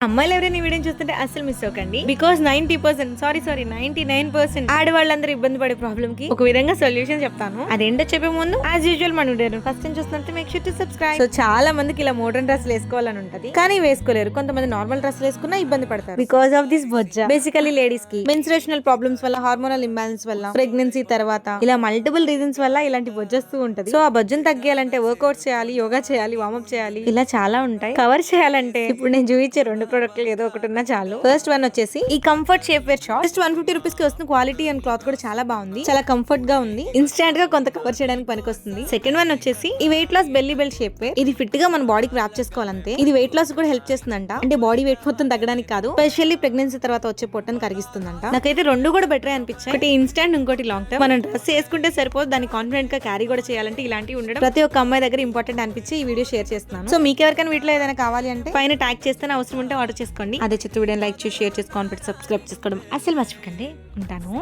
అమ్మాయిలు ఎవరైనా ఈ వీడియో చూస్తుంటే అసలు మిస్ అవ్వకండి. బికాస్ 90% సారీ 99% ఆడవాళ్ళందరూ ఇబ్బంది పడే ప్రాబ్లమ్ కి ఒక విధంగా సొల్యూషన్ చెప్తాను. అదేంటో చెప్పే ముందు యాజ్ యూజువల్ మన వీడియో ఫస్ట్ టైం చూస్తున్నట్టు make sure to subscribe. So చాలా మందికి ఇలా మోడర్న్ డ్రెస్లు వేసుకోవాలని ఉంటది, కానీ వేసుకోలేరు. కొంతమంది నార్మల్ డ్రెస్లు వేసుకున్నా ఇబ్బంది పడతారు because of this Bojja. Basically ladies కి మెన్స్ట్రుయేషనల్ ప్రాబ్లమ్స్ వల్ల, హార్మోనల్ ఇంబాలెన్స్ వల్ల, ప్రెగ్నెన్సీ తర్వాత ఇలా మల్టిపుల్ రీజన్స్ వల్ల ఇలాంటి బొజ్జొస్తూ ఉంటది. సో ఆ బొజ్జను తగ్గియాలంటే వర్కౌట్ చేయాలి, యోగా చేయాలి, వార్మప్ చేయాలి, ఇలా చాలా ఉంటాయి. కవర్ చేయాలంటే ఇప్పుడు నేను చూపించే 2 ప్రొడక్ట్లు ఏదో ఒకటి ఉన్నా చాలు. ఫస్ట్ వన్ వచ్చేసి ఈ comfort shapewear short. Just 150 rupees కి వస్తుంది. క్వాలిటీ అండ్ క్లాత్ కూడా చాలా బాగుంది, చాలా కంఫర్ట్ గా ఉంది. ఇన్స్టాంట్ గా కొంత కవర్ చేయడానికి పనికొస్తుంది. సెకండ్ వన్ వచ్చేసి ఈ weight loss belly belt shapewear. ఇది ఫిట్ గా మన బాడీకి ర్యాప్ చేసుకోవాలంతే. ఇది వెయిట్ లాస్ కూడా హెల్ప్ చేస్తుందంట. అంటే బాడీ వెయిట్ మొత్తం తగ్గడానికి కాదు, స్పెషల్లీ ప్రెగ్నెన్సీ తర్వాత వచ్చే పొట్టను కరిగిస్తుందంట. నాకైతే 2 కూడా బెటర్ అనిపించాయి. ఒకటి ఇన్స్టాంట్, ఇంకోటి లాంగ్ టర్మ్. మనం డ్రెస్ వేసుకుంటే సరిపోదు, దాన్ని కాన్ఫిడెంట్ గా క్యారీ కూడా చేయాలంటే ఇలాంటివి ఉండడం ప్రతి ఒక్క అమ్మాయి దగ్గర ఇంపార్టెంట్ అనిపించి ఈ వీడియో షేర్ చేస్తున్నాను. సో మీకు ఎవరికైనా వీటిలో ఏదైనా కావాలి అంటే పైన ట్యాగ్ చేస్తే అవసరం ఉంటే ఆర్డర్ చేసుకోండి. అదే చెత్త వీడియో లైక్ చేసి షేర్ చేసి కాన్ఫిడెంట్ సబ్స్క్రైబ్ చేసుకోవడం అసలు మర్చిపోకండి. ఉంటాను.